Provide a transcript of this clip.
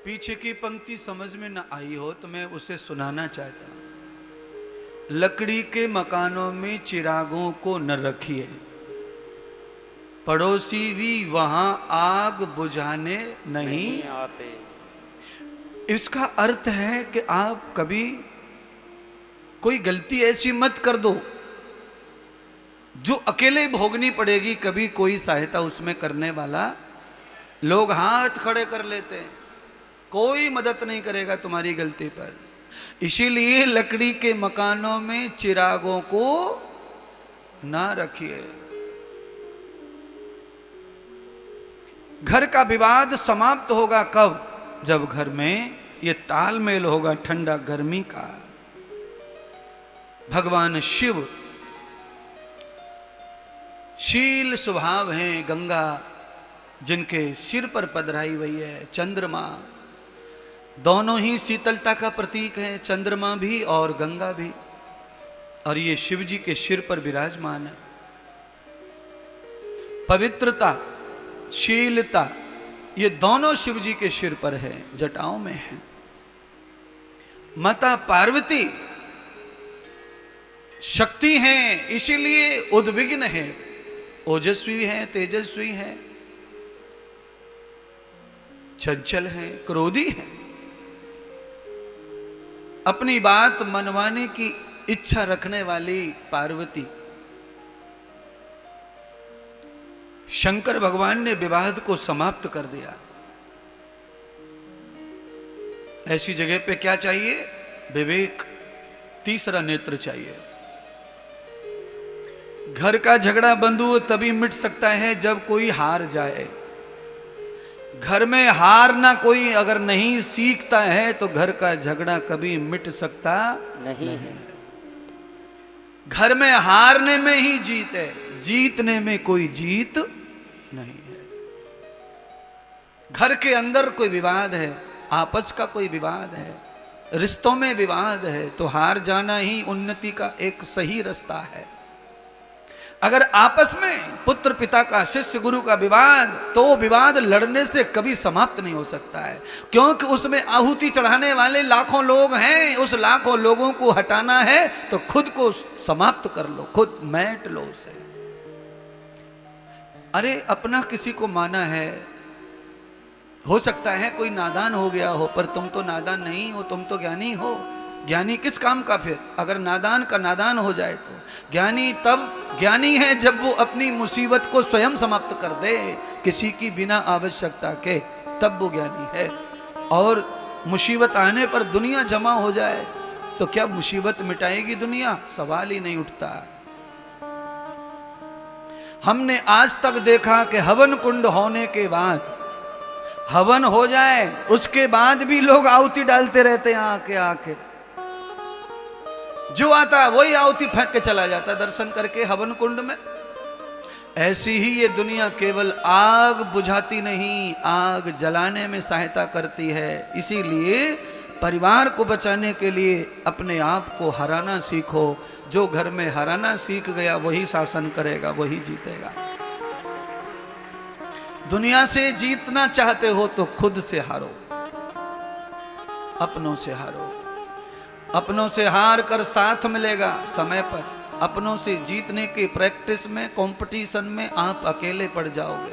पीछे की पंक्ति समझ में न आई हो तो मैं उसे सुनाना चाहता हूं। लकड़ी के मकानों में चिरागों को न रखिए, पड़ोसी भी वहां आग बुझाने नहीं आते। इसका अर्थ है कि आप कभी कोई गलती ऐसी मत कर दो जो अकेले भोगनी पड़ेगी, कभी कोई सहायता उसमें करने वाला, लोग हाथ खड़े कर लेते हैं, कोई मदद नहीं करेगा तुम्हारी गलती पर। इसीलिए लकड़ी के मकानों में चिरागों को ना रखिए। घर का विवाद समाप्त होगा कब? जब घर में ये तालमेल होगा ठंडा गर्मी का। भगवान शिव शील स्वभाव हैं, गंगा जिनके सिर पर पधराई हुई है, चंद्रमा, दोनों ही शीतलता का प्रतीक है, चंद्रमा भी और गंगा भी, और ये शिव जी के सिर पर विराजमान है। पवित्रता, शीलता, ये दोनों शिव जी के सिर पर है, जटाओं में है। माता पार्वती शक्ति हैं, इसीलिए उद्विग्न है, ओजस्वी है, तेजस्वी है, चंचल है, क्रोधी है। अपनी बात मनवाने की इच्छा रखने वाली पार्वती। शंकर भगवान ने विवाद को समाप्त कर दिया। ऐसी जगह पे क्या चाहिए? विवेक, तीसरा नेत्र चाहिए। घर का झगड़ा बंधु तभी मिट सकता है जब कोई हार जाए। घर में हारना कोई अगर नहीं सीखता है तो घर का झगड़ा कभी मिट सकता नहीं है। घर में हारने में ही जीत है, जीतने में कोई जीत नहीं है। घर के अंदर कोई विवाद है, आपस का कोई विवाद है, रिश्तों में विवाद है, तो हार जाना ही उन्नति का एक सही रास्ता है। अगर आपस में पुत्र पिता का, शिष्य गुरु का विवाद, तो विवाद लड़ने से कभी समाप्त नहीं हो सकता है, क्योंकि उसमें आहुति चढ़ाने वाले लाखों लोग हैं। उस लाखों लोगों को हटाना है तो खुद को समाप्त कर लो, खुद मैट लो उसे। अरे अपना किसी को माना है, हो सकता है कोई नादान हो गया हो, पर तुम तो नादान नहीं हो, तुम तो ज्ञानी हो। ज्ञानी किस काम का फिर? अगर नादान का नादान हो जाए तो ज्ञानी तब ज्ञानी है जब वो अपनी मुसीबत को स्वयं समाप्त कर दे, किसी की बिना आवश्यकता के, तब वो ज्ञानी है। और मुसीबत आने पर दुनिया जमा हो जाए तो क्या मुसीबत मिटाएगी दुनिया? सवाल ही नहीं उठता। हमने आज तक देखा कि हवन कुंड होने के बाद, हवन हो जाए उसके बाद भी लोग आहुति डालते रहते हैं, आके आके जो आता है वही आहुति फेंक के चला जाता है दर्शन करके हवन कुंड में। ऐसी ही ये दुनिया केवल आग बुझाती नहीं, आग जलाने में सहायता करती है। इसीलिए परिवार को बचाने के लिए अपने आप को हराना सीखो। जो घर में हराना सीख गया वही शासन करेगा, वही जीतेगा। दुनिया से जीतना चाहते हो तो खुद से हारो, अपनों से हारो। अपनों से हार कर साथ मिलेगा समय पर। अपनों से जीतने की प्रैक्टिस में, कंपटीशन में आप अकेले पड़ जाओगे।